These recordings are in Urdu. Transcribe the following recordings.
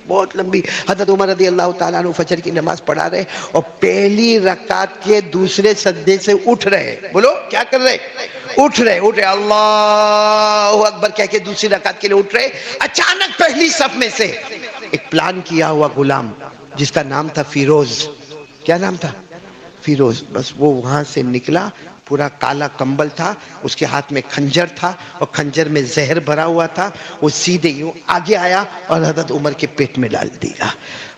بہت لمبی. حضرت عمر رضی اللہ تعالیٰ عنہ فجر کی نماز پڑھا رہے اور پہلی رکعت کے دوسرے سجدے سے اٹھ رہے. بولو کیا کر رہے؟ اٹھ رہے. اللہ اکبر کہہ کے دوسری رکعت کے لیے اٹھ رہے. اچانک پہلی صف میں سے ایک پلان کیا ہوا غلام جس کا نام تھا فیروز. کیا نام تھا؟ فیروز. بس وہ وہاں سے نکلا، پورا کالا کمبل تھا، اس کے ہاتھ میں کھنجر تھا اور کھنجر میں زہر بھرا ہوا تھا. وہ سیدھے یوں آگے آیا اور حضرت عمر کے پیٹ میں ڈال دیا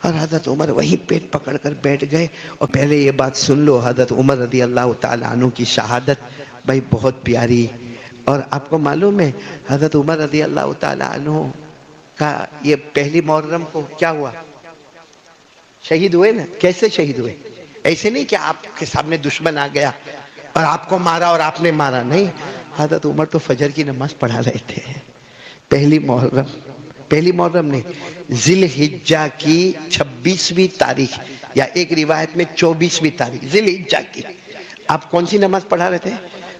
اور حضرت عمر وہی پیٹ پکڑ کر بیٹھ گئے. اور پہلے یہ بات سن لو، حضرت عمر رضی اللہ تعالیٰ عنہ کی شہادت بھائی بہت پیاری. اور آپ کو معلوم ہے حضرت عمر رضی اللہ تعالیٰ عنہ کا یہ پہلی محرم کو کیا ہوا؟ شہید ہوئے نا. کیسے شہید ہوئے؟ ایسے نہیں کہ آپ کے سامنے دشمن آ گیا اور آپ کو مارا اور آپ نے مارا. نہیں، حضرت عمر تو فجر کی نماز پڑھا رہے تھے. پہلی محرم نے ذی الحجہ کی 26ویں تاریخ یا ایک روایت میں 24ویں تاریخ ذی الحجہ کی. آپ کون سی نماز پڑھا رہے تھے؟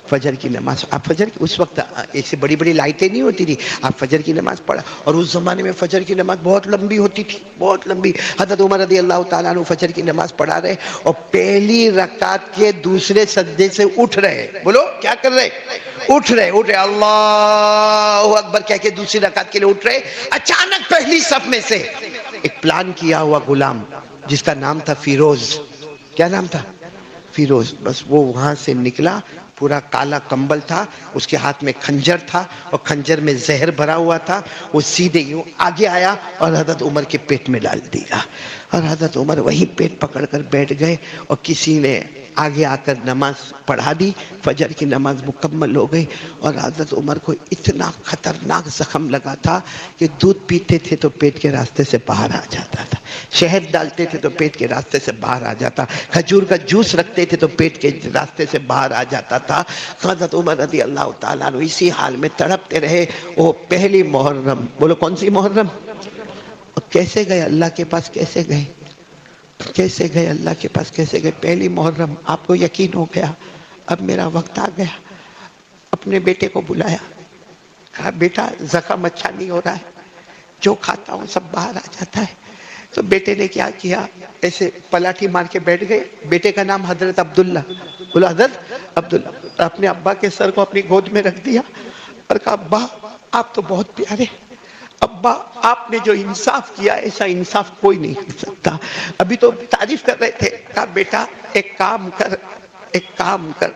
فجر کی نماز. آپ فجر کی اس وقت ایسے بڑی بڑی لائٹیں نہیں ہوتی تھی، آپ فجر کی نماز پڑھا. اور اس زمانے میں فجر کی نماز بہت لمبی ہوتی تھی، بہت لمبی. حضرت عمر رضی اللہ تعالیٰ عنہ فجر کی نماز پڑھا رہے اور پہلی رکعت کے دوسرے سجدے سے اٹھ رہے. بولو کیا کر رہے؟ اٹھ رہے. اللہ اکبر کہہ کے دوسری رکعت کے لیے اٹھ رہے. اچانک پہلی صف میں سے ایک پلان کیا ہوا غلام جس کا نام تھا فیروز. کیا نام تھا؟ فیروز. بس وہ وہاں سے نکلا، پورا کالا کمبل تھا، اس کے ہاتھ میں کھنجر تھا اور کھنجر میں زہر بھرا ہوا تھا. وہ سیدھے یوں آگے آیا اور حضرت عمر کے پیٹ میں ڈال دیا اور حضرت عمر وہی پیٹ پکڑ کر بیٹھ گئے. اور کسی نے آگے آ کر نماز پڑھا دی. فجر کی نماز مکمل ہو گئی اور حضرت عمر کو اتنا خطرناک زخم لگا تھا کہ دودھ پیتے تھے تو پیٹ کے راستے سے باہر آ جاتا تھا، شہد ڈالتے تھے تو پیٹ کے راستے سے باہر آ جاتا، کھجور کا جوس رکھتے تھے تو پیٹ کے راستے سے باہر آ جاتا تھا. حضرت عمر رضی اللہ تعالیٰ عنہ اسی حال میں تڑپتے رہے. وہ پہلی محرم. بولو کون سی محرم؟ کیسے گئے اللہ کے پاس؟ کیسے گئے؟ کیسے گئے اللہ کے پاس؟ کیسے گئے؟ پہلی محرم. آپ کو یقین ہو گیا اب میرا وقت آ گیا. اپنے بیٹے کو بلایا، کہا بیٹا زخم اچھا نہیں ہو رہا ہے، جو کھاتا ہوں سب باہر آ جاتا ہے. تو بیٹے نے کیا کیا؟ ایسے پلاٹھی مار کے بیٹھ گئے. بیٹے کا نام حضرت عبداللہ. بولا حضرت عبداللہ. اپنے ابا کے سر کو اپنی گود میں رکھ دیا اور کہا ابا آپ تو بہت پیارے، ابا آپ نے جو انصاف کیا ایسا انصاف کوئی نہیں کر سکتا. ابھی تو تعریف کر رہے تھے. کہا بیٹا ایک کام کر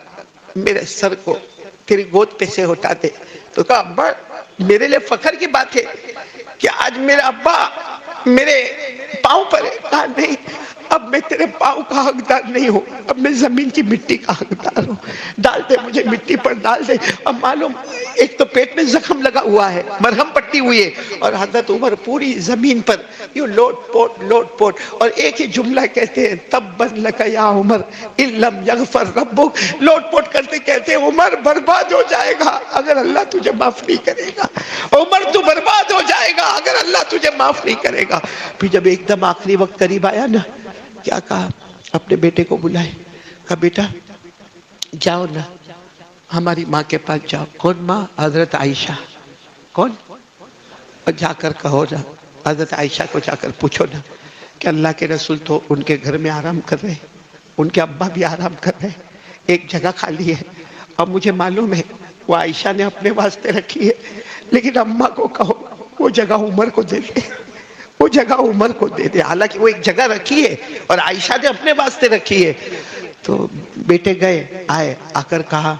میرے سر کو تیری گود پہ سے اٹھا دے. تو کہا ابا میرے لیے فخر کی بات ہے کہ آج میرا ابا میرے پاؤں پر ہے. کہا نہیں، اب میں تیرے پاؤں کا حقدار نہیں ہوں، اب میں زمین کی مٹی کا حقدار ہوں. ڈال دے مجھے مٹی پر ڈال دے. اب معلوم ایک تو پیٹ میں زخم لگا ہوا ہے، مرہم پٹی ہوئی ہے، اور حضرت عمر پوری زمین پر یوں لوٹ پوٹ اور ایک ہی جملہ کہتے ہیں تبًا لک یا عمر ان لم یغفر ربک. لوٹ پوٹ کرتے کہتے ہیں عمر برباد ہو جائے گا اگر اللہ تجھے معاف نہیں کرے گا. عمر تو برباد ہو جائے گا اگر اللہ تجھے معاف نہیں کرے گا. پھر جب ایک دم آخری وقت قریب آیا نا، کیا کہا؟ اپنے بیٹے کو بلائے، کہا بیٹا جاؤ نا ہماری ماں کے پاس جاؤ. کون ماں؟ حضرت عائشہ. کون؟ اور جا کر کہو نا، حضرت عائشہ کو جا کر پوچھو نا کہ اللہ کے رسول تو ان کے گھر میں آرام کر رہے، ان کے ابا بھی آرام کر رہے، ایک جگہ خالی ہے. اور مجھے معلوم ہے وہ عائشہ نے اپنے واسطے رکھی ہے، لیکن اماں کو کہو وہ جگہ عمر کو دے دے، وہ جگہ عمر کو دے دے. حالانکہ وہ ایک جگہ رکھی ہے اور عائشہ نے اپنے واسطے رکھی ہے. تو بیٹے گئے، آئے، آ کر کہا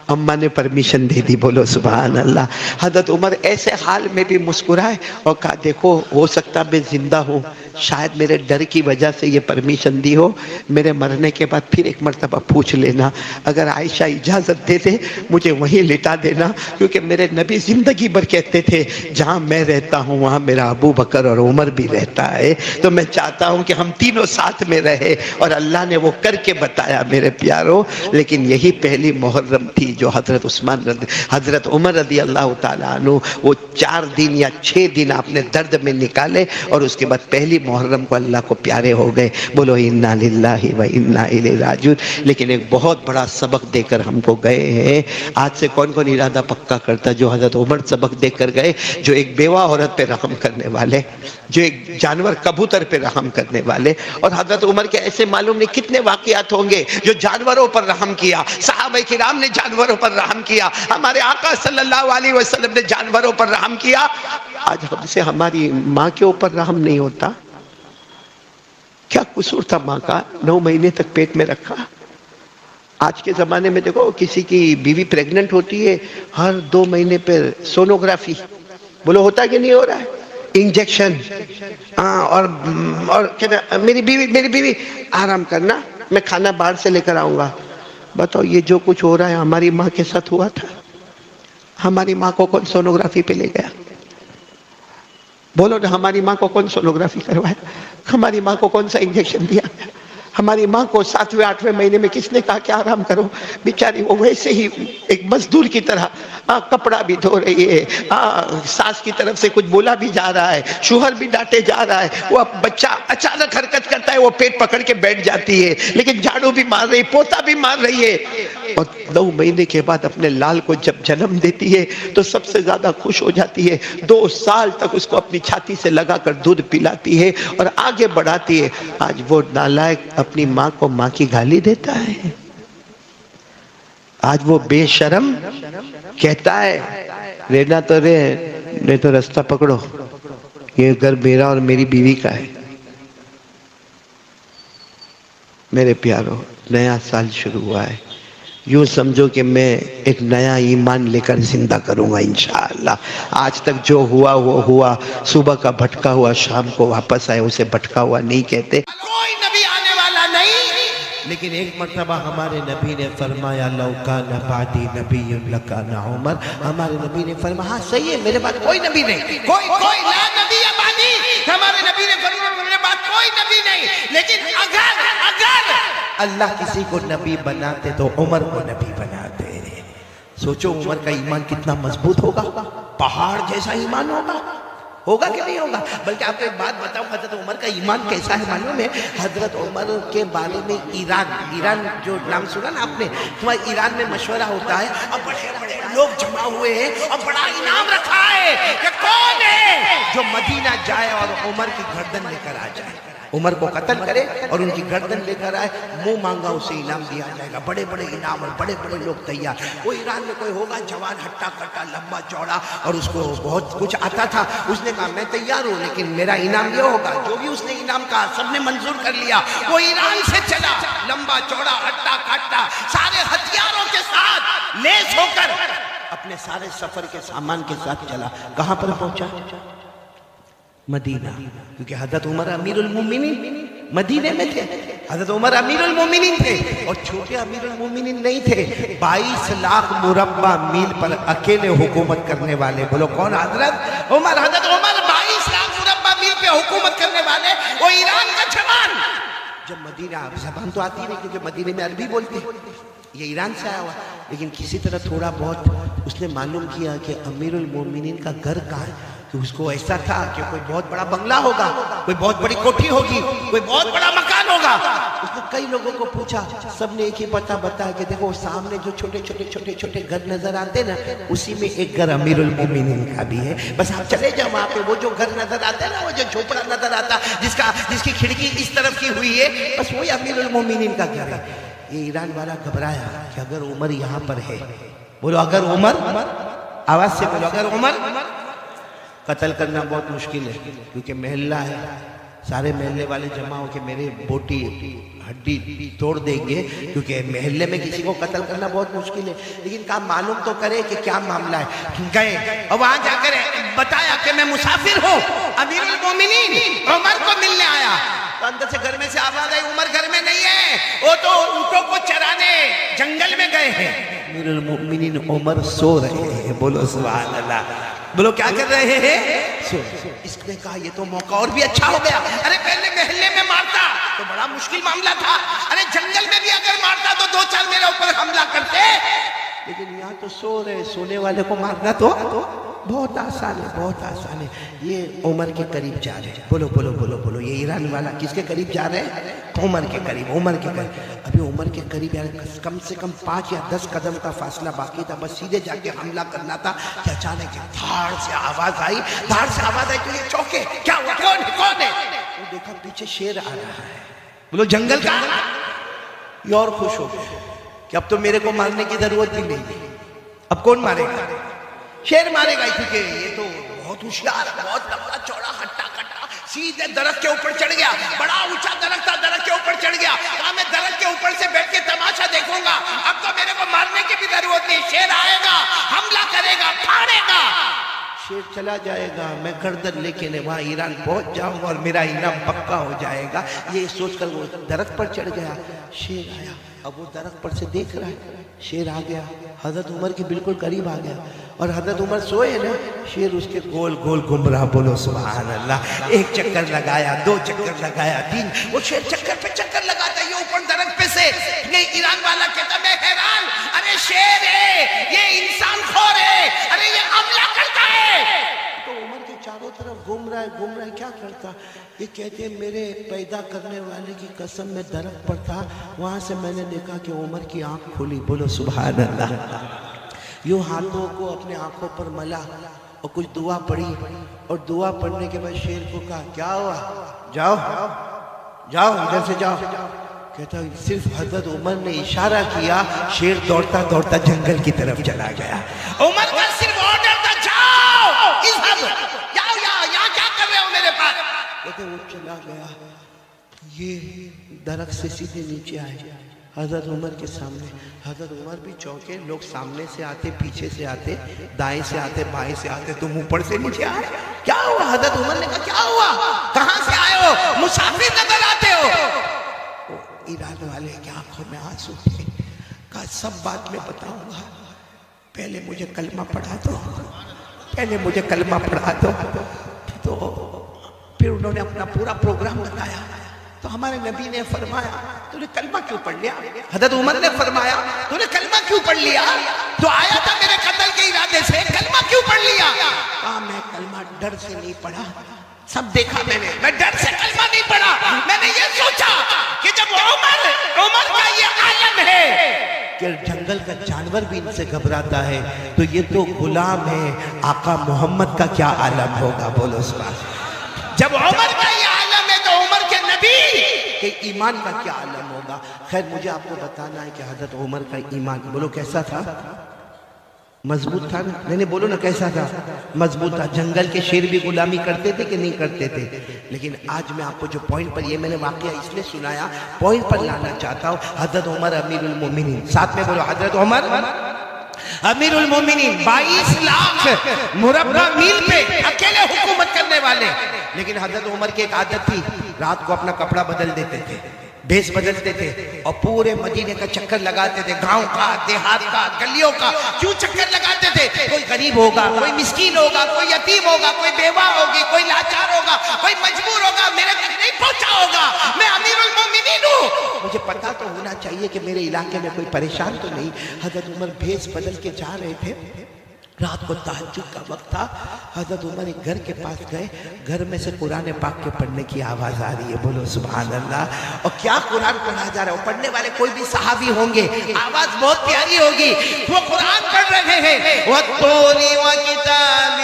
اماں نے پرمیشن دے دی. بولو سبحان اللہ. حضرت عمر ایسے حال میں بھی مسکرائے اور کہا دیکھو ہو سکتا میں زندہ ہوں، شاید میرے ڈر کی وجہ سے یہ پرمیشن دی ہو، میرے مرنے کے بعد پھر ایک مرتبہ پوچھ لینا، اگر عائشہ اجازت دے دے مجھے وہیں لٹا دینا، کیونکہ میرے نبی زندگی بھر کہتے تھے جہاں میں رہتا ہوں وہاں میرا ابو بکر اور عمر بھی رہتا ہے. تو میں چاہتا ہوں کہ ہم تینوں ساتھ میں رہے، اور اللہ نے وہ کر کے بتایا میرے پیاروں. لیکن یہی پہلی محرم تھی جو حضرت عمر رضی اللہ تعالیٰ عنہ وہ 4 دن یا 6 دن آپ نے درد میں نکالے، اور اس کے بعد پہلی محرم کو اللہ کو پیارے ہو گئے. بولو انا للہ و انا الیہ راجعون. لیکن ایک بہت بڑا سبق دے کر ہم کو گئے ہیں. آج سے کون کون ارادہ پکا کرتا جو حضرت عمر سبق دے کر گئے، جو ایک بیوہ عورت پہ رحم کرنے والے. جو ایک جانور کبوتر پہ رحم کرنے والے. اور حضرت عمر کے ایسے معلوم نہیں کتنے واقعات ہوں گے جو جانوروں پر رحم کیا. صحابہ کرام نے جانوروں پر رحم کیا, ہمارے آقا صلی اللہ علیہ وسلم نے جانوروں پر رحم کیا. آج ہم سے ہماری ماں کے اوپر رحم نہیں ہوتا. کیا قصور تھا ماں کا 9 مہینے تک پیٹ میں رکھا؟ آج کے زمانے میں دیکھو کسی کی بیوی پریگننٹ ہوتی ہے, ہر 2 مہینے پر سونوگرافی. بولو ہوتا کہ نہیں ہو رہا ہے؟ انجیکشن. اور میری بیوی آرام کرنا, میں کھانا باہر سے لے کر آؤں گا. بتاؤ یہ جو کچھ ہو رہا ہے ہماری ماں کے ساتھ ہوا تھا؟ ہماری ماں کو کون سونوگرافی پہ لے گیا؟ بولو نا, ہماری ماں کو کون سونوگرافی کروایا؟ ہماری ماں کو کون سا انجیکشن دیا؟ ہماری ماں کو 7ویں 8ویں مہینے میں کس نے کہا کہ آرام کرو؟ بیچاری وہ ویسے ہی ایک مزدور کی طرح کپڑا بھی دھو رہی ہے, ساس کی طرف سے کچھ بولا بھی جا رہا ہے, شوہر بھی ڈانٹے جا رہا ہے, وہ بچہ اچانک حرکت کرتا ہے وہ پیٹ پکڑ کے بیٹھ جاتی ہے, لیکن جھاڑو بھی مار رہی, پوتا بھی مار رہی ہے. اور 9 مہینے کے بعد اپنے لال کو جب جنم دیتی ہے تو سب سے زیادہ خوش ہو جاتی ہے. 2 سال تک اس کو اپنی چھاتی سے لگا کر دودھ پلاتی ہے اور آگے بڑھاتی ہے. آج وہ نالائق اپنی ماں کو ماں کی گالی دیتا ہے. آج وہ بے شرم کہتا ہے رہنا تو رہے, نہیں تو راستہ پکڑو, یہ گھر میرا اور میری بیوی کا ہے. میرے پیارو, نیا سال شروع ہوا ہے, یوں سمجھو کہ میں ایک نیا ایمان لے کر زندہ کروں گا انشاءاللہ. آج تک جو ہوا وہ ہوا, صبح کا بھٹکا ہوا شام کو واپس آئے, اسے بھٹکا ہوا نہیں کہتے. کوئی نبی آنے والا نہیں, لیکن ایک مرتبہ ہمارے نبی نے فرمایا لو کان بعدی نبی لکان عمر. ہمارے نبی نے فرمایا ہاں صحیح ہے, میرے بعد کوئی نبی نہیں, کوئی لا نبی بعدی. ہمارے نبی نے فرمایا میرے بعد کوئی نبی نہیں, لیکن اگر اللہ کسی کو نبی بناتے تو عمر کو نبی بناتے. سوچو عمر کا ایمان کتنا مضبوط ہوگا, پہاڑ جیسا ایمان ہوگا کہ نہیں ہوگا. بلکہ آپ کو ایک بات بتاؤں, حضرت عمر کا ایمان کیسا ہے معلوم ہے؟ حضرت عمر کے بارے میں ایران جو نام سنا نا آپ نے, تمہارے ایران میں مشورہ ہوتا ہے اور بڑے بڑے لوگ جمع ہوئے ہیں اور بڑا انعام رکھا ہے کہ کون ہے جو مدینہ جائے اور عمر کی گردن لے کر آ جائے, عمر کو قتل کرے اور ان کی گردن لے کر آئے, منہ مانگا اسے انعام دیا جائے گا. بڑے بڑے انعام اور بڑے بڑے لوگ تیار. وہ ایران میں کوئی ہوگا جوان ہٹا کٹا لمبا چوڑا اور اس کو بہت کچھ آتا تھا, اس نے کہا میں تیار ہوں لیکن میرا انعام یہ ہوگا. جو بھی اس نے انعام کہا سب نے منظور کر لیا. وہ ایران سے چلا, لمبا چوڑا ہٹا کٹا سارے ہتھیاروں کے ساتھ لیس ہو کر اپنے سارے سفر کے سامان کے ساتھ چلا. کہاں پر پہنچا؟ مدینہ. کیونکہ حضرت عمر امیر المومنین مدینے میں تھے, حضرت عمر امیر المومنین تھے اور چھوٹے امیر المومنین نہیں تھے. 22 لاکھ مربع میل پر اکیلے حکومت کرنے والے. بولو کون؟ حضرت عمر. حضرت عمر 22 لاکھ مربع میل پہ حکومت کرنے والے, وہ ایران کا جوان. جب مدینہ, زبان تو آتی نہیں کیونکہ مدینے میں عربی بولتے, یہ ایران سے آیا ہوا, لیکن کسی طرح تھوڑا بہت اس نے معلوم کیا کہ امیر المومنین کا گھر کہاں ہے. اس کو ایسا تھا کہ کوئی بہت بڑا بنگلہ ہوگا, کوئی بہت بڑی کوٹھی ہوگی, کوئی بہت بڑا مکان ہوگا. اس نے کئی لوگوں کو پوچھا, سب نے ایک ہی پتہ بتایا کہ دیکھو سامنے جو چھوٹے گھر نظر آتے نا, اسی میں ایک گھر امیر المومنین کا بھی ہے. بس آپ چلے جاؤ وہاں پہ, وہ جو گھر نظر آتا ہے نا, وہ جو جھوپڑا نظر آتا جس کی کھڑکی اس طرف کی ہوئی ہے, بس وہی امیر المومنین کا گھر ہے. یہ ایران والا گھبرایا کہ اگر عمر یہاں پر ہے, بولو اگر عمر, آواز سے بولو اگر عمر, قتل کرنا بہت مشکل ہے کیونکہ محلہ ہے, سارے محلے والے جمع ہو کے میرے بوٹی ہڈی توڑ دیں گے, کیونکہ محلے میں کسی کو قتل کرنا بہت مشکل ہے. لیکن کہا معلوم تو کرے کہ کیا معاملہ ہے. گئے اور وہاں جا کر بتایا کہ میں مسافر ہوں, امیر المومنین عمر کو ملنے آیا. تو اندر سے گھر میں سے آواز آئی عمر گھر میں نہیں ہے, وہ تو اونٹوں کو چرانے جنگل میں گئے ہیں. امیر المومنین عمر سو رہے ہیں. بولو سبحان اللہ. بولو کیا کر رہے ہیں؟ سو. اس نے کہا یہ تو موقع اور بھی اچھا ہو گیا. ارے پہلے محلے میں مارتا تو بڑا مشکل معاملہ تھا, ارے جنگل میں بھی اگر مارتا تو 2-4 میرے اوپر حملہ کرتے. لیکن یہاں تو سو رہے، سونے والے کو مارنا تو بہت آسان ہے، بہت آسان ہے۔ یہ عمر کے قریب جا رہے ہیں، بولو بولو بولو بولو، یہ ایران والا کس کے قریب جا رہے ہیں؟ عمر کے قریب، عمر کے قریب۔ ابھی عمر کے قریب یار کم سے کم 5 یا 10 قدم کا فاصلہ باقی تھا، بس سیدھے جا کے حملہ کرنا تھا کہ اچانک دھاڑ سے آواز آئی، دھاڑ سے آواز آئی تو یہ چوکے، کیا ہوا، کون ہے کون ہے؟ وہ دیکھا پیچھے شیر آ رہا ہے، بولو جنگل کا۔ یہ اور خوش ہو گئے کہ اب تو میرے کو مارنے کی ضرورت بھی نہیں، اب کون مارے گا؟ شیر مارے گا، کیونکہ یہ تو بہت ہوشیار، بہت لمبا چوڑا ہٹا کٹا سیدھے درخت کے اوپر چڑھ گیا، بڑا اونچا درخت تھا، درخت کے اوپر چڑھ گیا، کہا میں درخت کے اوپر سے بیٹھ کے تماشا دیکھوں گا، اب تو میرے کو مارنے کی بھی ضرورت نہیں، شیر آئے گا، حملہ کرے گا، پھاڑے گا، شیر چلا جائے گا، میں گردن لے کے وہاں ایران پہنچ جاؤں گا اور میرا انعام پکا ہو جائے گا۔ یہ سوچ کر وہ درخت پر چڑھ گیا، شیر آیا، اب وہ درخت پر سے دیکھ رہا ہے، شیر آ گیا، حضرت عمر کے بالکل قریب آ گیا، اور حضرت عمر سوئے نا، شیر اس کے گول گول گھوم رہا، بولو سبحان اللہ۔ ایک چکر لگایا، 2 چکر لگایا، 3، وہ شیر چکر پہ چکر لگاتا ہے، یہ اوپر درخت پہ سے، یہ ایران والا کہتا میں حیران، ارے شیر ہے، یہ انسان خور ہے، ارے یہ حملہ کرتا ہے۔ تو عمر کے چاروں طرف گھوم رہا ہے، کیا کرتا؟ یہ کہتے ہیں میرے پیدا کرنے والے کی قسم میں درخت پر تھا، وہاں سے میں نے دیکھا کہ عمر کی آنکھ کھلی، بولو سبحان اللہ۔ یوں ہاتھوں کو اپنے آنکھوں پر ملا اور کچھ دعا پڑھی، اور دعا پڑھنے کے بعد شیر کو کہا کیا ہوا، جاؤ جاؤ ادھر سے جاؤ۔ کہتا صرف حضرت عمر نے اشارہ کیا، شیر دوڑتا دوڑتا جنگل کی طرف چلا گیا۔ عمر کا صرف آرڈر تھا جاؤ، جاؤ یہاں کیا کر رہے ہو میرے پاس؟ کہتے وہ چلا گیا، یہ درخت سے سیدھے نیچے آئے حضرت عمر کے سامنے، حضرت عمر بھی چونکے، لوگ سامنے سے آتے، پیچھے سے آتے، دائیں سے آتے، بائیں سے آتے، تم اوپر سے نیچے آئے، کیا ہوا؟ حضرت عمر نے کہا کیا ہوا، کہاں سے آئے ہو، مسافر نظر آتے ہو۔ ایران والے کی آنکھوں میں آنسو تھے، کہا سب بات میں بتاؤں گا، پہلے مجھے کلمہ پڑھا دو، پہلے مجھے کلمہ پڑھا دو۔ تو پھر انہوں نے اپنا پورا پروگرام بتایا، تو ہمارے نبی نے فرمایا تو نے کلمہ کیوں پڑھ لیا؟ حضرت عمر نے فرمایا تو نے کلمہ کیوں پڑھ لیا؟ تو آیا تھا میرے قتل کے ارادے سے، کلمہ کیوں پڑھ لیا؟ کہا میں کلمہ ڈر سے نہیں پڑھا، سب دیکھا میں ڈر سے کلمہ نہیں پڑھا، میں نے یہ سوچا کہ جب عمر کا یہ عالم ہے کہ جنگل کا جانور بھی ان سے گھبراتا ہے، تو یہ تو غلام ہے، آقا محمد کا کیا عالم ہوگا، بولو سبحان۔ جب عمر کا یہ عالم ہے تو عمر کے نبی کے ایمان کا کیا عالم ہوگا۔ خیر مجھے آپ کو بتانا ہے کہ حضرت عمر کا ایمان، بولو کیسا تھا؟ مضبوط تھا نا؟ نہیں بولو نا کیسا تھا؟ مضبوط تھا۔ جنگل کے شیر بھی غلامی کرتے تھے کہ نہیں کرتے تھے؟ لیکن آج میں آپ کو جو پوائنٹ پر، یہ میں نے واقعہ اس لیے سنایا، پوائنٹ پر لانا چاہتا ہوں۔ حضرت عمر امیر المومنین، ساتھ میں بولو حضرت عمر امیر المومنین، 22 لاکھ مربع میل پہ اکیلے حکومت کرنے والے۔ لیکن حضرت عمر کی ایک عادت تھی، رات کو اپنا کپڑا بدل دیتے تھے، بھیس بدلتے تھے، اور پورے مدینے کا چکر لگاتے تھے، گاؤں کا، دیہات کا، گلیوں کا۔ کیوں چکر لگاتے تھے؟ کوئی غریب ہوگا، کوئی مسکین ہوگا، کوئی یتیم ہوگا، کوئی بیوہ ہوگی، کوئی لاچار ہوگا، کوئی مجبور ہوگا، میرے تک نہیں پہنچا ہوگا، میں امیر المومنین ہوں، مجھے پتا تو ہونا چاہیے کہ میرے علاقے میں کوئی پریشان تو نہیں۔ حضرت عمر بھیس بدل کے جا رہے تھے، رات کو تہجد کا وقت تھا، حضرت عمر ایک گھر کے پاس گئے، گھر میں سے قرآن پاک کے پڑھنے کی آواز آ رہی ہے، بولو سبحان اللہ۔ اور کیا قرآن پڑھا جا رہا ہے؟ پڑھنے والے کوئی بھی صحابی ہوں گے، آواز بہت پیاری ہوگی، وہ قرآن پڑھ رہے ہیں، وَالطُّورِ وَكِتَابٍ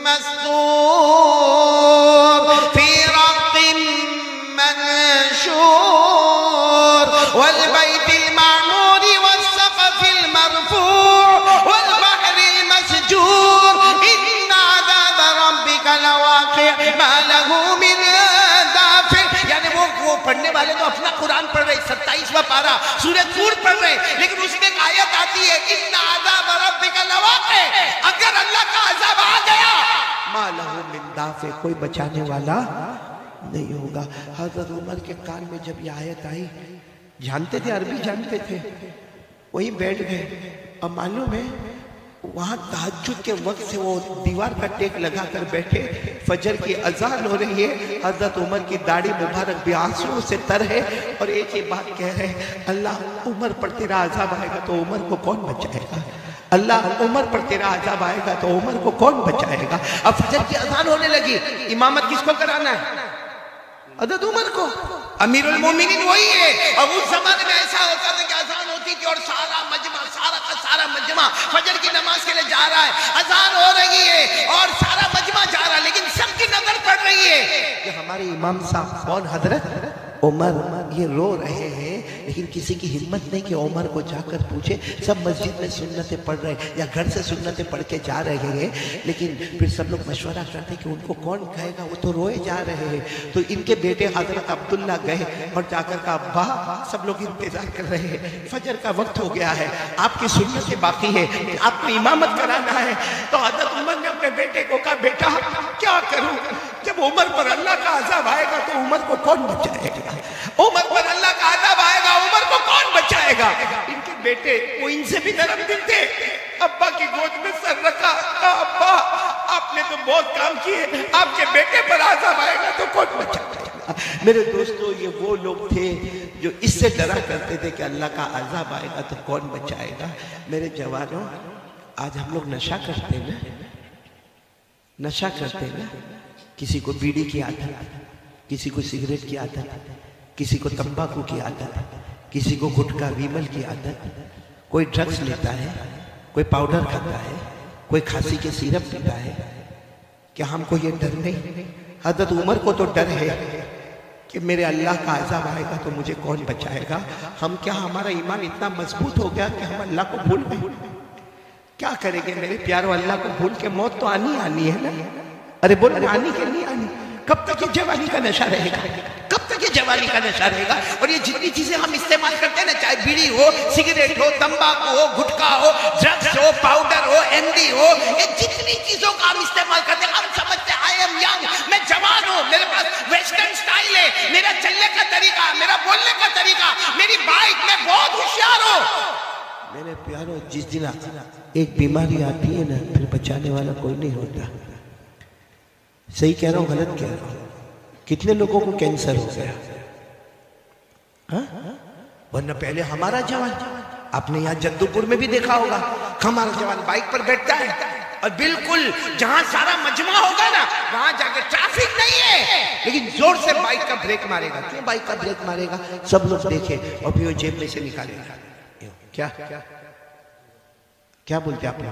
مَّسْطُورٍ فِي رَقٍّ مَّنشُورٍ وَالْبَيْتِ الْمَعْمُورِ وَالسَّقْفِ الْمَرْفُوعِ وَالْبَحْرِ الْمَسْجُورِ إِنَّ عَذَابَ رَبِّكَ لَوَاقِعٌ مَا لَهُ مِن دَافِعٍ۔ یعنی وہ پڑھنے والے تو اپنا قرآن پڑھ رہے، 27واں پارہ سورہ طور پڑھ رہے، لیکن اس میں ایک آیت آتی ہے إِنَّ عَذَابَ رَبِّكَ لَوَاقِعٌ، اگر اللہ کا عذاب آ گیا مَا لَهُ مِن دَافِعٍ، کوئی بچانے والا نہیں ہوگا۔ حضرت عمر کے کان میں جب یہ آیت آئی، جانتے تھے، عربی جانتے تھے، وہیں بیٹھ گئے۔ اب معلوم ہے وہاں تہجد کے وقت سے وہ دیوار کا ٹیک لگا کر بیٹھے، فجر کی اذان ہو رہی ہے، حضرت عمر کی داڑھی مبارک بھی آنسو سے تر ہے، اور ایک ہی بات کہہ رہے ہیں، اللہ عمر پر تیرا عذاب آئے گا تو عمر کو کون بچائے گا؟ اللہ عمر پر تیرا عذاب آئے گا تو عمر کو کون بچائے گا؟ اب فجر کی اذان ہونے لگی، امامت کس کو کرانا ہے؟ حضرت عمر کو، امیر المومنین وہی ہے۔ اور اس زمانے میں ایسا ہوتا تھا کہ اذان ہوتی تھی اور سارا مجمع، سارا کا سارا مجمع فجر کی نماز کے لیے جا رہا ہے، اذان ہو رہی ہے اور سارا مجمع جا رہا ہے، لیکن سب کی نظر پڑ رہی ہے کہ ہمارے امام صاحب کون؟ حضرت عمر یہ رو رہے ہیں، لیکن کسی کی ہمت نہیں کہ عمر کو جا کر پوچھے۔ سب مسجد میں سنتیں پڑھ رہے ہیں یا گھر سے سنتیں پڑھ کے جا رہے ہیں، لیکن پھر سب لوگ مشورہ کرتے کہ ان کو کون کہے گا، وہ تو روئے جا رہے ہیں۔ تو ان کے بیٹے حضرت عبداللہ گئے اور جا کر کہا، ابا سب لوگ انتظار کر رہے ہیں، فجر کا وقت ہو گیا ہے، آپ کی سنتیں باقی ہے، آپ کو امامت کرانا ہے۔ تو حضرت عمر نے اپنے بیٹے کو کہا، بیٹا کیا کروں؟ جب عمر پر اللہ کا عذاب آئے گا تو عمر کو کون بچائے گا؟ عمر پر اللہ کا عذاب آئے گا، عمر کو کون بچائے گا؟ ان کے بیٹے وہ ان سے بھی نرم دل تھے، ابا کی گود میں سر رکھا، کہا ابا آپ نے تو بہت کام کیے، آپ کے بیٹے پر عذاب آئے گا تو کون بچائے گا؟ میرے دوستو، یہ وہ لوگ تھے جو اس سے ڈرا کرتے تھے کہ اللہ کا عذاب آئے گا تو کون بچائے گا۔ میرے جوانوں، آج ہم لوگ نشہ کرتے ہیں نا، نشہ کرتے ہیں نا، کسی کو بیڑی کی عادت، کسی کو سگریٹ کی عادت، کسی کو تمباکو کی عادت، کسی کو گٹکا ویمل کی عادت، کوئی ڈرگز لیتا ہے، کوئی پاؤڈر کھاتا ہے، کوئی کھانسی کے سیرپ پیتا ہے۔ کیا ہم کو یہ ڈر نہیں؟ حضرت عمر کو تو ڈر ہے کہ میرے اللہ کا عذاب آئے گا تو مجھے کون بچائے گا۔ ہم کیا، ہمارا ایمان اتنا مضبوط ہو گیا کہ ہم اللہ کو بھول گئے؟ کیا کریں گے میرے پیارو؟ اللہ کو بھول کے موت تو آنی ہے نا۔ ارے بولو، آنی کہ نہیں آنی؟ کب تک یہ جوانی کا نشہ رہے گا؟ کب تک یہ جوانی کا نشہ رہے گا؟ اور یہ جتنی چیزیں ہم استعمال کرتے ہیں نا، چاہے بیڑی ہو، سگریٹ ہو، تمباکو ہو، گٹکا ہو، ڈرگز ہو، پاؤڈر ہو، ایندی ہو، یہ جتنی چیزوں کا ہم استعمال کرتے ہیں، ہم سمجھتے ہیں آئی ایم ینگ، میں جوان ہوں، میرے پاس ویسٹرن سٹائل ہے، میرا چلنے کا طریقہ، میرا بولنے کا طریقہ، میری بائک، میں بہت ہوشیار ہوں۔ میرے پیارو، جس دن ایک بیماری آتی ہے نا، پھر بچانے والا کوئی نہیں ہوتا۔ صحیح کہہ رہا ہوں غلط کہہ رہا ہوں؟ کتنے لوگوں کو کینسر ہو گیا؟ ورنہ پہلے ہمارا جوان، آپ نے یہاں جدو پور میں بھی دیکھا ہوگا، ہمارا جوان بائک پر بیٹھتا ہے اور بالکل جہاں سارا مجمع ہوگا نا، وہاں جا کے ٹریفک نہیں ہے، لیکن زور سے بائک کا بریک مارے گا۔ کیوں بائک کا بریک مارے گا؟ سب لوگ دیکھیں، اور پھر وہ جیب میں سے نکالے گا۔ کیا بولتے آپ نے؟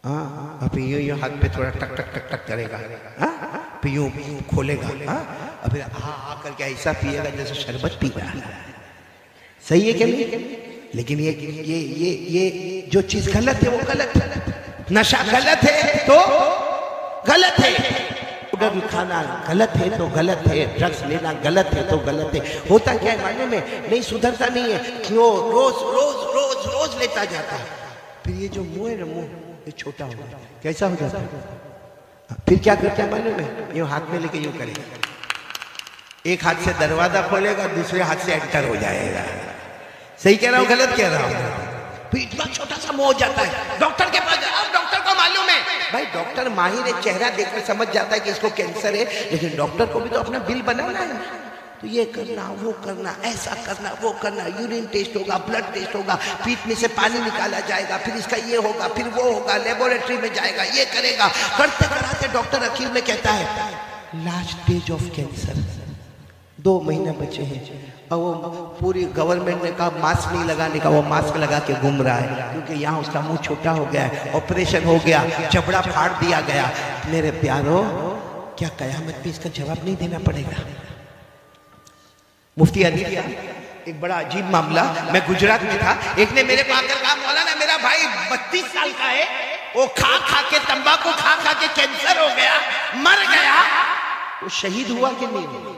ہاں، پھر یوں ہاتھ پہ تھوڑا ٹک ٹک ٹک ٹک کرے گا، پھر یوں کھولے گا، اور پھر آ کر کے ایسا پیے گا جیسے شربت پی رہا ہے۔ صحیح ہے کہ نہیں؟ لیکن یہ جو چیز غلط ہے وہ غلط ہے، نشہ غلط ہے تو غلط ہے، پاؤڈر کھانا غلط ہے تو غلط ہے، ڈرگز لینا غلط ہے تو غلط ہے۔ ہوتا کیا ہے معنی میں؟ نہیں سدھرتا نہیں ہے، کیوں روز روز روز روز لیتا جاتا ہے، پھر یہ جو منہ ہے نا، منہ یہ چھوٹا ہو جاتا ہے۔ کیسا ہو جاتا ہے؟ پھر کیا کرتا ہے معلوم ہے؟ یوں ہاتھ میں لے کے یوں کرے گا، ایک ہاتھ سے دروازہ کھولے گا، دوسرے ہاتھ سے انٹر ہو جائے گا۔ صحیح کہہ رہا ہوں غلط کہہ رہا ہوں؟ پھر اتنا چھوٹا سا منہ ہو جاتا ہے، ڈاکٹر کے پاس جاؤ، ڈاکٹر کو معلوم ہے بھائی، ڈاکٹر ماہر ہے، چہرہ دیکھ کر سمجھ جاتا ہے کہ اس کو کینسر ہے، لیکن ڈاکٹر کو بھی تو اپنا بل بنانا ہے، تو یہ کرنا، وہ کرنا، ایسا کرنا، وہ کرنا، یورین ٹیسٹ ہوگا، بلڈ ٹیسٹ ہوگا، پیٹ میں سے پانی نکالا جائے گا، پھر اس کا یہ ہوگا، پھر وہ ہوگا، لیبوریٹری میں جائے گا، یہ کرے گا، کرتے کراتے ڈاکٹر اخیر میں کہتا ہے لاسٹ اسٹیج آف کینسر، 2 مہینے بچے ہیں، اور وہ پوری گورنمنٹ نے کہا ماسک نہیں لگانے کا، وہ ماسک لگا کے گھوم رہا ہے، کیونکہ یہاں اس کا منہ چھوٹا ہو گیا ہے، آپریشن ہو گیا، جبڑا پھاڑ دیا گیا۔ میرے پیارو، کیا قیامت میں اس کا جواب نہیں دینا پڑے گا؟ مفتی علی کا ایک بڑا عجیب معاملہ، میں گجرات میں تھا، ایک نے میرے کو آ کر کہا مولانا میرا بھائی 32 سال کا ہے، وہ کھا کھا کے تمباکو کھا کھا کے کینسر ہو گیا، مر گیا، وہ شہید ہوا کہ نہیں ہوا؟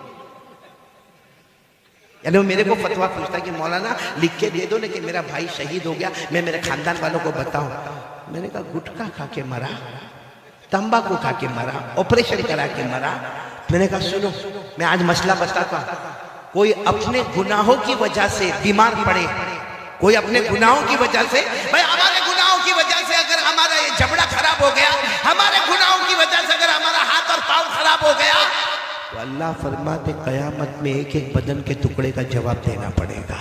یعنی وہ میرے کو فتویٰ پوچھتا کہ مولانا لکھ کے دے دو نا کہ میرا بھائی شہید ہو گیا، میں میرے خاندان والوں کو بتاؤں۔ میں نے کہا گٹکا کھا کے مرا، تمباکو کھا کے مرا، آپریشن کرا کے مرا۔ میں نے کہا سنو، میں آج مسئلہ بتاتا ہوں، کوئی اپنے گناہوں کی وجہ سے بیمار پڑے، کوئی اپنے گناہوں کی وجہ سے، بھائی ہمارے گناہوں کی وجہ خراب ہو گیا, ہمارے گناہوں کی وجہ سے اگر ہمارا ہاتھ اور پاؤں خراب ہو گیا تو اللہ فرماتے قیامت میں ایک ایک بدن کے ٹکڑے کا جواب دینا پڑے گا.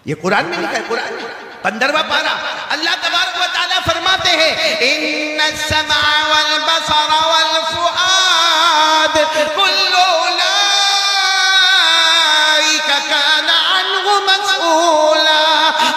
یہ قرآن میں لکھا ہے, قرآن میں 15واں پارہ. اللہ تبارک و تعالیٰ فرماتے ہیں ان السمع والبصر والفؤاد كل اولئک کان عنہ مسئولا.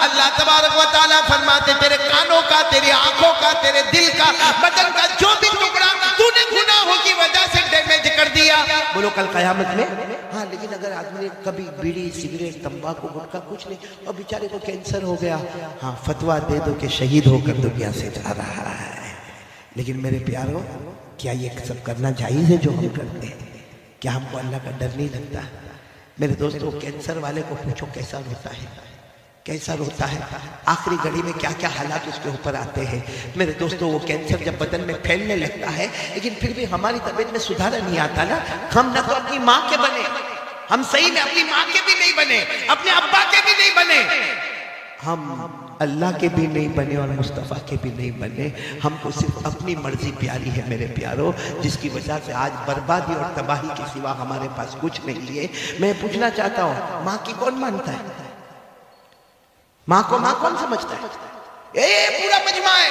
اللہ تبارک و تعالیٰ فرماتے تیرے کانوں کا, تیری آنکھوں کا, تیرے دل کا, بدن کا جو بھی ٹکڑا تو نے گناہوں کی وجہ سے ڈیمیج کر دیا, بولو کل قیامت میں. ہاں لیکن اگر آدمی نے کبھی بیڑی, سگریٹ, تمباکو, گٹکا کچھ نہیں اور بیچارے کو کینسر ہو گیا, ہاں فتویٰ دے دو کہ شہید ہو کر دنیا سے جا رہا ہے. لیکن میرے پیاروں, کیا یہ سب کرنا جائز ہے جو ہم کرتے ہیں؟ کیا ہم کو اللہ کا ڈر نہیں لگتا؟ میرے دوستو, کینسر والے کو پوچھو کیسا روتا ہے, کیسا روتا ہے, آخری گھڑی میں کیا کیا حالات اس کے اوپر آتے ہیں. میرے دوستو, وہ کینسر جب بدن میں پھیلنے لگتا ہے لیکن پھر بھی ہماری طبیعت میں سدھار نہیں آتا نا. ہم نہ تو اپنی ماں کے بنے, ہم صحیح میں اپنی ماں کے بھی نہیں بنے, اپنے ابا کے بھی نہیں بنے, ہم اللہ کے بھی نہیں بنے اور مصطفیٰ کے بھی نہیں بنے. ہم کو صرف اپنی مرضی پیاری ہے میرے پیاروں, جس کی وجہ سے آج بربادی اور تباہی کے سوا ہمارے پاس کچھ نہیں ہے. میں پوچھنا چاہتا ہوں, ماں کی کون مانتا ہے؟ ماں کو ماں کون سمجھتا ہے؟ یہ پورا مجمع ہے.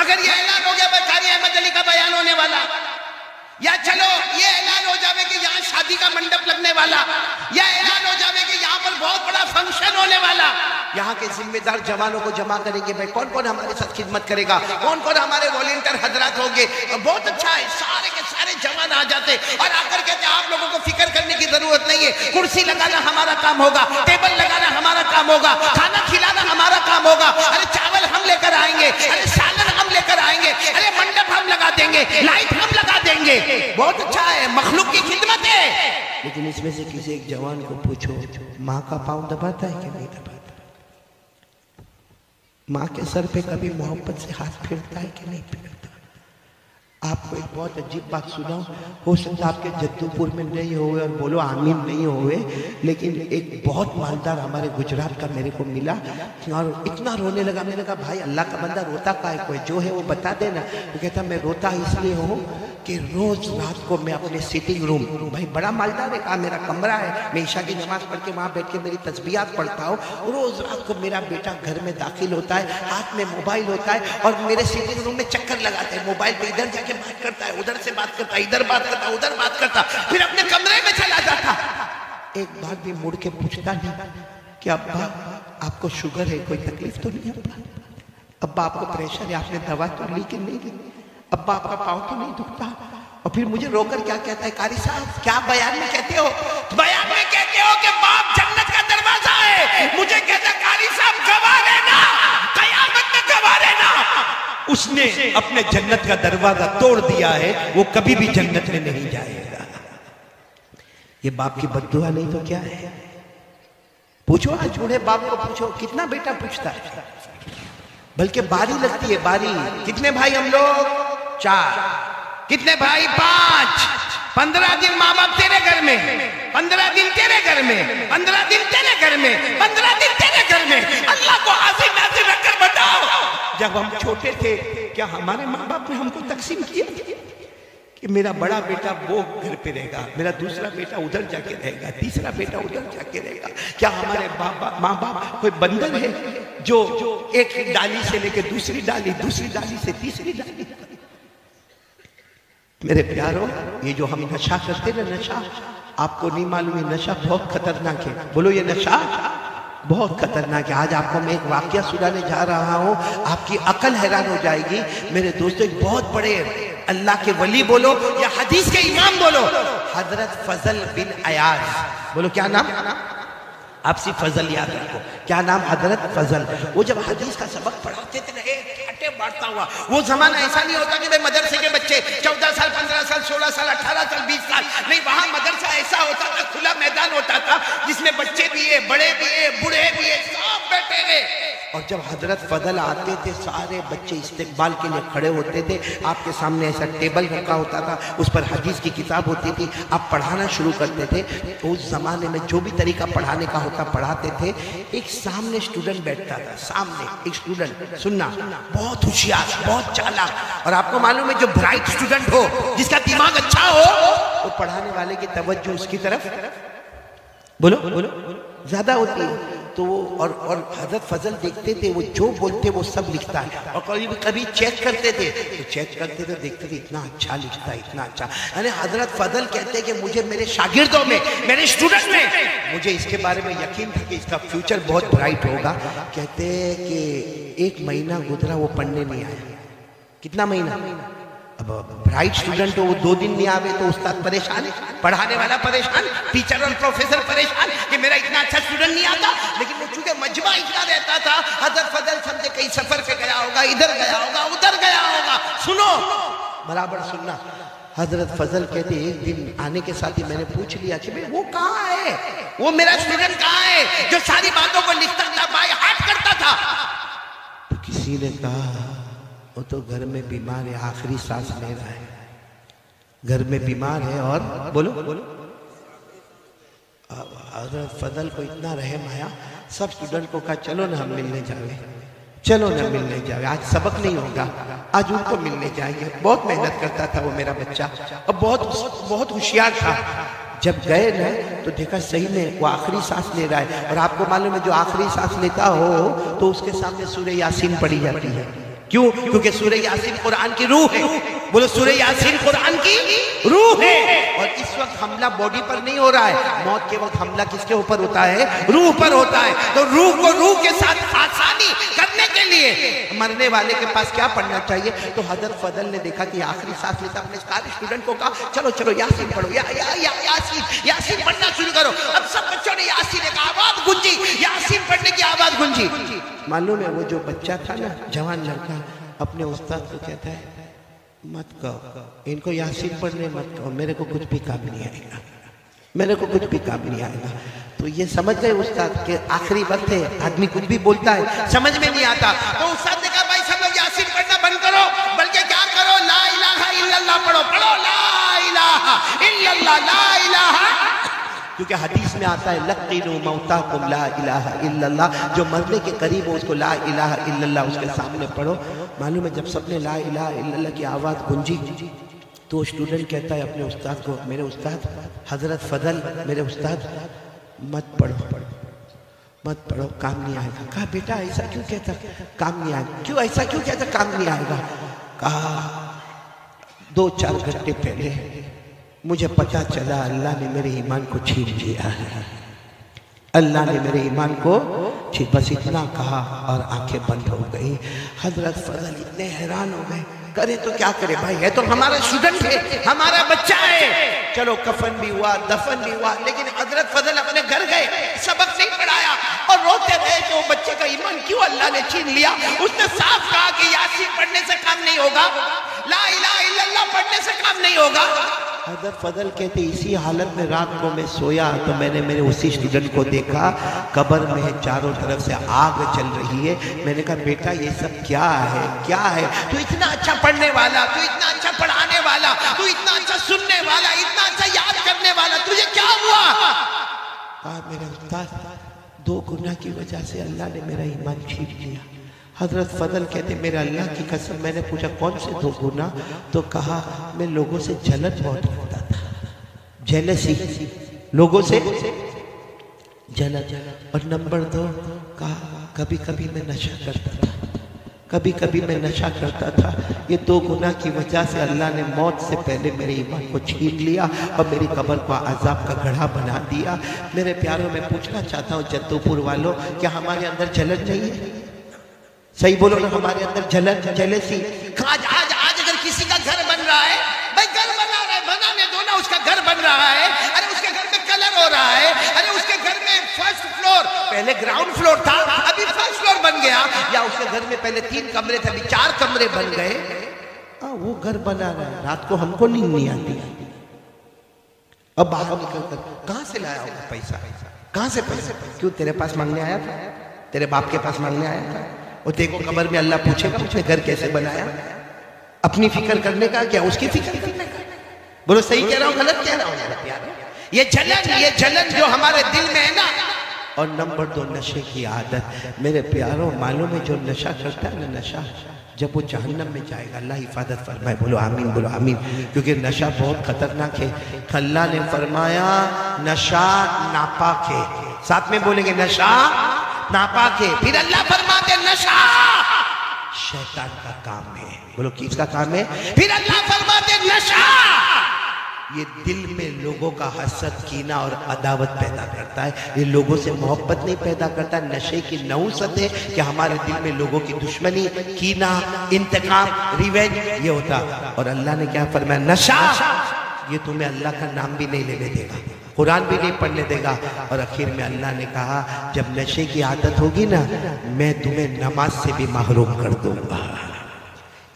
اگر یہ اعلان ہو گیا قاری احمد علی کا بیان ہونے والا, یا چلو یہ اعلان ہو جاوے کہ یہاں شادی کا منڈپ لگنے والا, یا اعلان ہو جاوے کہ یہاں پر بہت بڑا فنکشن ہونے والا, یہاں کے ذمہ دار جوانوں کو جمع کریں گے, بھائی کون کون ہمارے ساتھ خدمت کرے گا, کون کون ہمارے والنٹر حضرات ہوں گے. بہت اچھا ہے, سارے کے سارے جوان آ جاتے اور آ کر کہتے آپ لوگوں کو فکر کرنے کی ضرورت نہیں ہے, کرسی لگانا ہمارا کام ہوگا, ٹیبل لگانا ہمارا کام ہوگا, کھانا کھلانا ہمارا کام ہوگا, ارے چاول ہم لے کر آئیں گے, ارے سالن ہم لے کر آئیں گے, ارے منڈپ ہم لگا دیں گے, لائٹ ہم لگا دیں گے. بہت اچھا ہے, مخلوق کی خدمت ہے. لیکن اس میں سے کسی ایک جوان کو پوچھو, ماں کا پاؤں دباتا ہے کہ نہیں دباتا؟ ماں کے سر پہ کبھی محبت سے ہاتھ پھیرتا ہے کہ نہیں پھیرتا؟ آپ کو ایک بہت عجیب بات سناؤں, ہو سکتا آپ کے جدو پور میں نہیں ہوئے اور بولو آمین نہیں ہوئے, لیکن ایک بہت مالدار ہمارے گجرات کا میرے کو ملا اور اتنا رونے لگا. میں نے کہا بھائی اللہ کا بندہ روتا کائے کو ہے, جو ہے وہ بتا دینا. وہ کہتا میں روتا اس لیے ہوں کہ روز رات کو میں اپنے سیٹنگ روم, بھائی بڑا مالدار ہے, کہا میرا کمرہ ہے, میں عشاء کی نماز پڑھ کے وہاں بیٹھ کے میری تسبیحات پڑھتا ہوں, روز رات کو میرا بیٹا گھر میں داخل ہوتا ہے, ہاتھ میں موبائل ہوتا ہے اور میرے سیٹنگ روم میں چکر لگاتے ہیں, موبائل پہ ادھر جا کے بات کرتا ہے, ادھر سے بات کرتا ہے, ادھر بات کرتا, ادھر بات کرتا, پھر اپنے کمرے میں چلا جاتا. ایک بار بھی مڑ کے پوچھتا نہیں کہ ابا آپ کو شوگر ہے, کوئی تکلیف تو نہیں؟ ابا آپ کو پریشر ہے, آپ نے دوا تو لی کہ نہیں لی؟ ابا آپ کا پاؤں تو نہیں دکھتا؟ اور پھر مجھے رو کر کیا کہتا ہے, قاری صاحب کیا بیان میں کہتے ہو؟ بیان میں کہتے ہو کہ باپ جنت کا دروازہ ہے. مجھے کہتا ہے قاری صاحب گواہ رہنا, قیامت میں گواہ رہنا, اس نے اپنے جنت کا دروازہ توڑ دیا ہے, وہ کبھی بھی جنت میں نہیں جائے گا. یہ باپ کی بد دعا نہیں تو کیا ہے؟ پوچھو آج بوڑھے باپ کو پوچھو, کتنا بیٹا پوچھتا ہے, بلکہ باری لگتی ہے باری. کتنے بھائی ہم لوگ؟ 4. کتنے بھائی؟ 5. 15 دن ماں باپ تیرے گھر میں, 15 دن تیرے گھر میں, 15 دن تیرے گھر میں, 15 دن تیرے گھر میں. اللہ کو حاضر ناظر رکھ کر بتاؤ, جب ہم چھوٹے تھے کیا ہمارے ماں باپ نے ہم کو تقسیم کیا کہ میرا بڑا بیٹا وہ گھر پہ رہے گا, میرا دوسرا بیٹا ادھر جا کے رہے گا, تیسرا بیٹا ادھر جا کے رہے گا؟ کیا ہمارے ماں باپ کوئی بندر ہے جو ایک ڈالی سے لے کے دوسری ڈالی, دوسری ڈالی سے تیسری ڈالی؟ میرے پیاروں, یہ جو ہم نشہ کرتے نا, نشہ آپ کو نہیں معلوم, یہ نشہ بہت خطرناک ہے. بولو یہ نشہ بہت خطرناک ہے. آج آپ کو میں ایک واقعہ سنانے جا رہا ہوں, آپ کی عقل حیران ہو جائے گی. میرے دوستو, ایک بہت بڑے اللہ کے ولی بولو یا حدیث کے امام بولو, حضرت فضل بن عیاض, بولو کیا نام؟ آپ سے فضل یاد رکھو, کیا نام؟ حضرت فضل. وہ جب حدیث کا سبق پڑھاتے تھے نا, ہٹے بڑھتا ہوا. وہ زمانہ ایسا نہیں ہوتا کہ مدرسے کے بچے 14 سال 15 سال 16 سال 18 سال 20 سال نہیں, وہاں مدرسہ ایسا ہوتا تھا, کھلا میدان ہوتا تھا جس میں بچے بھی ہے, بڑے بھی ہے, بوڑھے بھی ہے, سب بیٹھے رکھے گئے. اور جب حضرت فضل آتے تھے سارے بچے استقبال کے لیے کھڑے ہوتے تھے. آپ کے سامنے ایسا ٹیبل رکھا ہوتا تھا, اس پر حدیث کی کتاب ہوتی تھی, آپ پڑھانا شروع کرتے تھے. تو اس زمانے میں جو بھی طریقہ پڑھانے کا ہوتا پڑھاتے تھے. ایک سامنے اسٹوڈنٹ بیٹھتا تھا, سامنے ایک اسٹوڈنٹ, سننا, بہت ہوشیار, بہت چالاک. اور آپ کو معلوم ہے جو برائٹ اسٹوڈنٹ ہو, جس کا دماغ اچھا ہو, وہ پڑھانے والے کی توجہ اس کی طرف بولو زیادہ ہوتی ہے. تو وہ اور حضرت فضل دیکھتے تھے, وہ جو بولتے وہ سب لکھتا ہے. اور کبھی چیک کرتے تھے, تو چیک کرتے تھے, دیکھتے تھے اتنا اچھا لکھتا ہے, اتنا اچھا. یعنی حضرت فضل کہتے ہیں کہ مجھے میرے شاگردوں میں, میرے اسٹوڈنٹ میں, مجھے اس کے بارے میں یقین تھا کہ اس کا فیوچر بہت برائٹ ہوگا. کہتے ہیں کہ 1 مہینہ گزرا وہ پڑھنے نہیں آیا. کتنا مہینہ؟ اب برائٹ اسٹوڈنٹ ہو, وہ 2 دن نہیں آوے تو استاد پریشان, پڑھانے والا پریشان, ٹیچر اور پروفیسر پریشان کہ میرا اتنا اچھا اسٹوڈنٹ نہیں آتا. لیکن وہ چونکہ مجمع اتنا رہتا تھا, حضرت فضل سمجھے کہیں سفر پہ گیا ہوگا, ادھر گیا ہوگا, ادھر گیا ہوگا. سنو, برابر سننا. حضرت فضل کہتے ایک دن آنے کے ساتھ ہی میں نے پوچھ لیا کہ وہ کہاں ہے, وہ میرا اسٹوڈنٹ کہاں ہے جو ساری باتوں کو لکھتا تھا, بائی ہارٹ کرتا تھا. تو کسی نے کہا وہ تو گھر میں بیمار ہے, آخری سانس لے رہا ہے, گھر میں بیمار ہے. اور بولو, حضرت فضل کو اتنا رحم آیا, سب اسٹوڈنٹ کو کہا چلو نا ہم ملنے جاوے, چلو نا ملنے جاوے, آج سبق نہیں ہوگا, آج ان کو ملنے جائیں گے. بہت محنت کرتا تھا وہ میرا بچہ, اور بہت ہوشیار تھا. جب گئے نا تو دیکھا صحیح میں وہ آخری سانس لے رہا ہے. اور آپ کو معلوم ہے جو آخری سانس لیتا ہو تو اس کے سامنے سورہ یاسین پڑھی جاتی ہے. کیوں؟ کیونکہ سورہ یاسین قرآن کی روح ہے. بولو, سورہ یاسین قرآن کی روح ہے. اور اس وقت حملہ باڈی پر نہیں ہو رہا ہے, موت کے وقت حملہ کس کے اوپر ہوتا ہے؟ روح پر ہوتا ہے. تو روح کو روح کے ساتھ آسانی کرنے کے لیے مرنے والے کے پاس کیا پڑھنا چاہیے؟ تو حضرت فضل نے دیکھا کہ آخری سانس لیتا, اپنے سارے اسٹوڈنٹ کو کہا چلو یاسین پڑھو, یاسین پڑھنا شروع کرو. اب سب بچوں نے یاسین ایک آواز گونجی, یاسین پڑھنے کی آواز گونجی. معلوم ہے وہ جو بچہ تھا نا, جوان لڑکا, اپنے استاد کو کہتا ہے مت کہو ان کو یاسین پڑھنے, مت کہو, میرے کو کچھ بھی کام نہیں آئے گا, میرے کو کچھ بھی کام نہیں آئے گا. تو یہ سمجھ گئے استاد کہ آخری وقت ہے, آدمی کچھ بھی بولتا ہے سمجھ میں نہیں آتا. تو استاد نے کہا بھائی سب لوگ یاسین پڑھنا بند کرو, بلکہ کیا کرو, لا الہ الا اللہ پڑھو, لا الہ الا اللہ, لا الہ. کیونکہ حدیث میں آتا ہے لقنوا موتاکم لا الہ الا اللہ, جو مرنے کے قریب ہو اس کو لا الہ الا اللہ اس کے سامنے پڑھو. معلوم ہے جب سب نے لا الہ الا اللہ کی آواز گونجی تو اسٹوڈنٹ کہتا ہے اپنے استاد کو, میرے استاد حضرت فضل, میرے استاد مت پڑھو کام نہیں آئے گا. کہا بیٹا ایسا کیوں کہتا, کام نہیں آئے گا, کیوں ایسا کیوں کہتا کام نہیں آئے گا؟ کہا 2-4 گھنٹے پہلے مجھے پتا چلا اللہ نے میرے ایمان کو چھین لیا ہے, اللہ نے میرے ایمان کو چھین, بس اتنا کہا اور آنکھیں بند ہو گئی. حضرت فضل اتنے حیران ہو گئے, کرے تو کیا کرے بھائی, ہے تو ہمارا اسٹوڈنٹ ہے, ہمارا بچہ ہے. چلو کفن بھی ہوا, دفن بھی ہوا, لیکن حضرت فضل اپنے گھر گئے, سبق نہیں پڑھایا اور روتے رہے کہ وہ بچے کا ایمان کیوں اللہ نے چھین لیا. اس نے صاف کہا کہ یاسین پڑھنے سے کام نہیں ہوگا, لا الہ الا اللہ پڑھنے سے کام نہیں ہوگا. حضرت فضل کہتے اسی حالت میں رات کو میں سویا تو میں نے میرے اسی اسٹوڈنٹ کو دیکھا, قبر میں چاروں طرف سے آگ چل رہی ہے. میں نے کہا بیٹا یہ سب کیا ہے, کیا ہے, تو اتنا اچھا پڑھنے والا, تو اتنا اچھا پڑھانے والا, تو اتنا اچھا سننے والا, اتنا اچھا یاد کرنے والا, تجھے کیا ہوا؟ کہا میرے استاد 2 گناہ کی وجہ سے اللہ نے میرا ایمان چھین لیا. حضرت فضل کہتے میرے اللہ کی قسم, میں نے پوچھا کون سے 2 گناہ؟ تو کہا میں لوگوں سے جلن بہت کرتا تھا, جیلسی, لوگوں سے جلن. اور نمبر 2 کہا کبھی کبھی میں نشہ کرتا تھا, کبھی کبھی میں نشہ کرتا تھا. یہ 2 گناہ کی وجہ سے اللہ نے موت سے پہلے میرے ایمان کو چھین لیا اور میری قبر کو عذاب کا گڑھا بنا دیا. میرے پیاروں میں پوچھنا چاہتا ہوں جدو پور والوں, کیا ہمارے اندر جلن نہیں ہے؟ صحیح بولو نا, ہمارے اندر جلن, جیلسی. آج اگر کسی کا گھر بن رہا ہے, بھائی گھر بنا رہا ہے, بنانے دو نا, اس کا گھر بن رہا ہے, ارے اس کے گھر میں کلر ہو رہا ہے, ارے اس کے گھر میں فرسٹ فلور, پہلے گراؤنڈ فلور تھا ابھی فرسٹ فلور بن گیا, یا اس کے گھر میں پہلے 3 کمرے تھے ابھی 4 کمرے بن گئے. وہ گھر بنا رہا ہے, رات کو ہم کو نیند نہیں آتی. اب باہر نکل کر کہاں سے لایا ہوگا پیسہ, کہاں سے پیسہ, کیوں تیرے پاس مانگنے آیا تھا, تیرے باپ کے پاس مانگنے آیا تھا؟ اور دیکھو قبر میں اللہ پوچھے گا اس نے گھر کیسے بنایا؟ اپنی فکر کرنے کا کیا اس کی فکر کرنے کا؟ بولو صحیح کہہ رہا ہوں غلط کہہ رہا ہوں میرے پیارے؟ یہ جلن جو ہمارے دل میں ہے نا. اور نمبر 2 نشے کی عادت. میرے پیاروں معلوم ہے جو نشہ کرتا ہے نا نشہ جب وہ جہنم میں جائے گا اللہ حفاظت فرمائے. بولو آمین بولو آمین. کیونکہ نشہ بہت خطرناک ہے. اللہ نے فرمایا نشہ ناپاک ہے. ساتھ میں بولیں گے نشہ ناپاک ہے. پھر اللہ فرماتے نشہ شیطان کا کام ہے. بولو کس کا کام ہے؟ پھر اللہ فرماتے نشہ یہ دل میں لوگوں کا حسد کینہ اور عداوت پیدا کرتا ہے. یہ لوگوں سے محبت نہیں پیدا کرتا. نشے کی نحوست ہے کہ ہمارے دل میں لوگوں کی دشمنی کینہ انتقام ریونج یہ ہوتا. اور اللہ نے کیا فرمایا نشہ یہ تمہیں اللہ کا نام بھی نہیں لینے دے گا قرآن بھی نہیں پڑھنے دے گا. اور آخر میں اللہ نے کہا جب نشے کی عادت ہوگی نا میں تمہیں نماز سے بھی محروم کر دوں گا.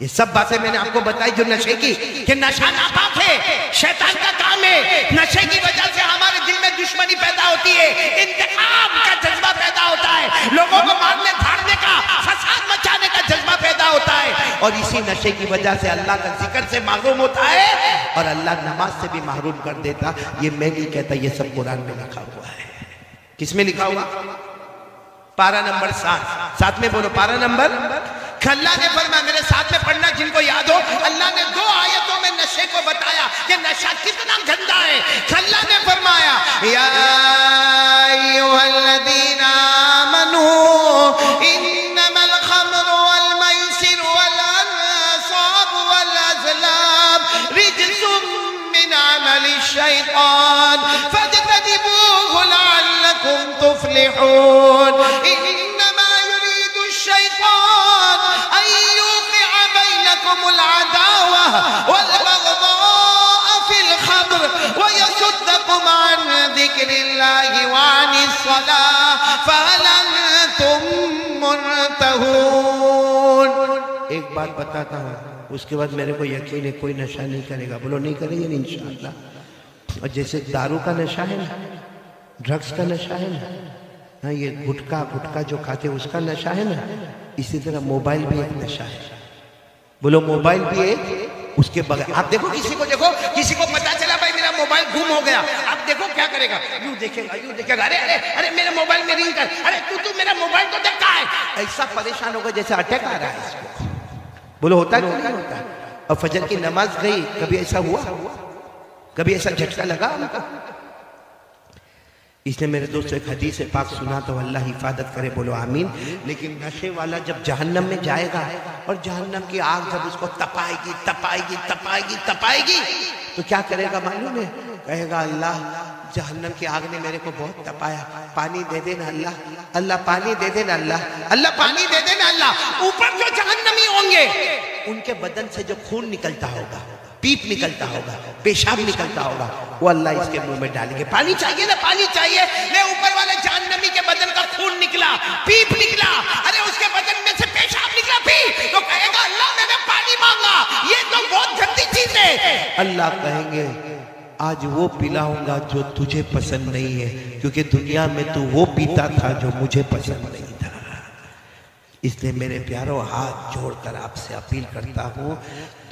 یہ سب باتیں میں نے آپ کو بتائی جو نشے کی کہ نشہ ناپاک ہے شیطان کا کام ہے. نشے کی وجہ سے ہمارے دل میں دشمنی پیدا ہوتی ہے انتقام کا جذبہ پیدا ہوتا ہے لوگوں کو مارنے دھاڑنے کا فساد مچانے کا جذبہ پیدا ہوتا ہے. اور اسی نشے کی وجہ سے اللہ کا ذکر سے محروم ہوتا ہے اور اللہ نماز سے بھی محروم کر دیتا. یہ میں نہیں کہتا یہ سب قرآن میں لکھا ہوا ہے. کس میں لکھا ہوا؟ پارہ نمبر 7. ساتھ میں بولو پارہ نمبر. اللہ نے فرمایا میرے ساتھ میں پڑھنا جن کو یاد ہو. اللہ نے 2 آیتوں میں نشے کو بتایا کہ نشہ کتنا گندا ہے. اللہ نے فرمایا یا ایھا الذین آمنوا انما الخمر والمیسر والانصاب والازلام رجس من عمل الشیطان فاجتنبوه لعلکم تفلحون. انما يريد الشیطان العداوة والبغضاء في الخمر ويصدكم عن ذكر الله وعن الصلاة فهل أنتم منتهون. ایک بات بتاتا ہوں اس کے بعد میرے کو یقین ہے کوئی نشہ نہیں کرے گا. بولو نہیں کریں گے انشاءاللہ. اور جیسے دارو کا نشہ ہے نا ڈرگز کا نشہ ہے نا یہ گٹکا جو کھاتے اس کا نشہ ہے نا اسی طرح موبائل بھی ایک نشہ ہے. بولو موبائل بھی ایک اس کے بغیر. آپ دیکھو کسی کو پتا چلا بھائی میرا موبائل گم ہو گیا آپ دیکھو کیا کرے گا یوں دیکھے گا ارے میرے موبائل میں رنگ کر ارے تو میرا موبائل تو دیکھتا ہے. ایسا پریشان ہوگا جیسے اٹیک آ رہا ہے اس کو. بولو ہوتا ہے نہیں ہوتا ہے. اور فجر کی نماز گئی کبھی ایسا ہوا کبھی ایسا جھٹکا لگا اس نے میرے دوست ایک حدیث پاک سنا تو اللہ حفاظت کرے. بولو آمین. لیکن نشے والا جب جہنم میں جائے گا اور جہنم کی آگ جب اس کو تپائے گی تو کیا کرے گا معلوم ہے؟ کہے گا اللہ جہنم کی آگ نے میرے کو بہت تپایا پانی دے دینا اللہ پانی دے دینا اللہ پانی دے دینا اللہ. اوپر جو جہنمی ہوں گے ان کے بدن سے جو خون نکلتا ہوگا پیپ نکلتا ہوگا پیشاب نکلتا ہوگا وہ اللہ اس کے منہ میں ڈالیں گے. پانی چاہیے نا پانی چاہیے. لے اوپر والے جہنمی کے بدن کا خون نکلا پیپ نکلا ارے اس کے بدن میں سے پیشاب نکلا پی تو کہے گا اللہ میں نے پانی مانگا یہ تو بہت گندی چیز ہے. اللہ کہیں گے آج وہ پلاؤں گا جو تجھے پسند نہیں ہے کیونکہ دنیا میں تو وہ پیتا تھا جو مجھے پسند نہیں تھا. اس لیے میرے پیاروں ہاتھ جوڑ کر آپ سے اپیل کرتا ہوں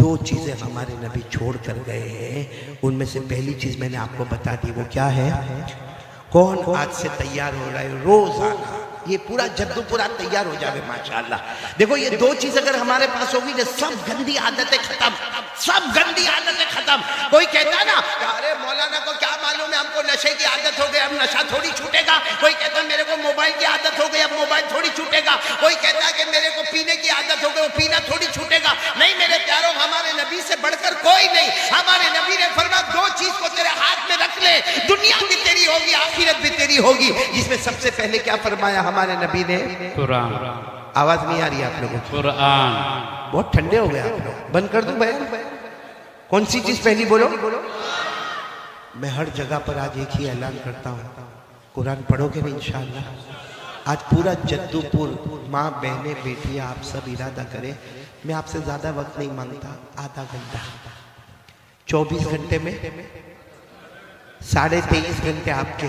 2 چیزیں ہمارے نبی چھوڑ کر گئے ہیں. ان میں سے پہلی چیز میں نے آپ کو بتا دی وہ کیا ہے. کون آج سے تیار ہو رہا ہے روزانہ یہ پورا جدو پورا تیار ہو جاوے ماشاءاللہ. دیکھو یہ 2 چیز اگر ہمارے پاس ہوگی تو سب گندی عادتیں ختم. کوئی کہتا ہے نا ارے مولانا کو کیا معلوم ہے ہم کو نشے کی عادت ہو گئی اب نشہ تھوڑی چھوٹے گا. کوئی کہتا ہے میرے کو موبائل کی عادت ہو گئی اب موبائل تھوڑی چھوٹے گا. کوئی کہتا ہے کہ میرے کو پینے کی عادت ہو گئی وہ پینا تھوڑی چھوٹے گا. نہیں میرے پیاروں ہمارے نبی سے بڑھ کر کوئی نہیں. ہمارے نبی نے فرمایا 2 چیز کو تیرے ہاتھ میں رکھ لے دنیا بھی تیری ہوگی آخرت بھی تیری ہوگی. جس میں سب سے پہلے کیا فرمایا ہمارے نبی نے؟ قرآن. آواز نہیں آ رہی آپ لوگوں کو؟ قرآن. بہت ٹھنڈے ہو گئے آپ لوگ. بند کر دوں بیان؟ کون سی چیز پہلی بولو؟ میں ہر جگہ پر آج ایک ہی اعلان کرتا ہوں قرآن پڑھو گے انشاءاللہ. آج پورا جدو پور ماں بہنیں بیٹیاں آپ سب ارادہ کریں. میں آپ سے زیادہ وقت نہیں مانگتا آدھا گھنٹہ 24 گھنٹے میں 23.5 گھنٹے آپ کے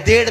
1.5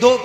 2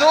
2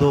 2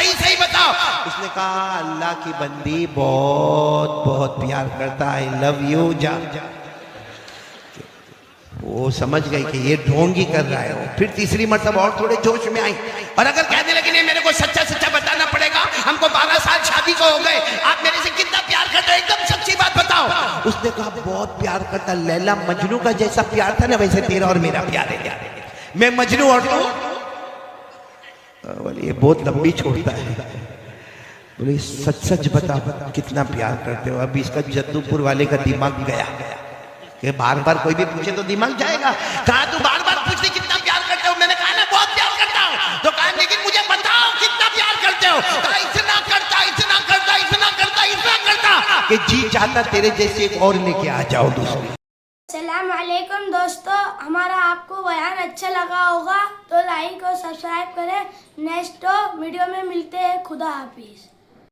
صحیح صحیح بتاؤ. اس نے کہا اللہ کی بندی بہت بہت پیار کرتا ہے, لو یو جان. وہ سمجھ گئی کہ یہ ڈھونگی کر رہا ہے. پھر تیسری مرتبہ اور تھوڑے جوش میں آئی اور اگر کہنے لگی نہیں میرے کو سچا سچا بتانا پڑے گا, ہم کو 12 سال شادی کو ہو گئے, آپ میرے سے کتنا پیار کرتے ہو, ایک دم سچی بات بتاؤ. اس نے کہا بہت پیار کرتا. لیلا مجنو کا جیسا پیار تھا نا ویسے تیرا اور میرا پیار ہے. میں مجنو اور تو بولے یہ بہت لمبی چھوڑتا ہے. بولے سچ سچ بتا کتنا پیار کرتے ہو. ابھی اس کا جدو پور والے کا دماغ گیا کہ بار بار کوئی بھی پوچھے تو دماغ جائے گا. کہا تو بار بار پوچھتے کتنا پیار کرتے ہو. میں نے کہا نا بہت پیار کرتا ہوں. تو کہا لیکن مجھے بتاؤ کتنا پیار کرتے ہو. کہا اتنا کرتا اتنا کرتا اتنا کرتا اتنا کرتا کہ جی چاہتا تیرے جیسے ایک اور لے کے آ جاؤ دوسری. السلام علیکم دوستو, ہمارا آپ کو بیان اچھا لگا ہوگا تو لائک اور سبسکرائب کریں. نیکسٹ ویڈیو میں ملتے ہیں. خدا حافظ.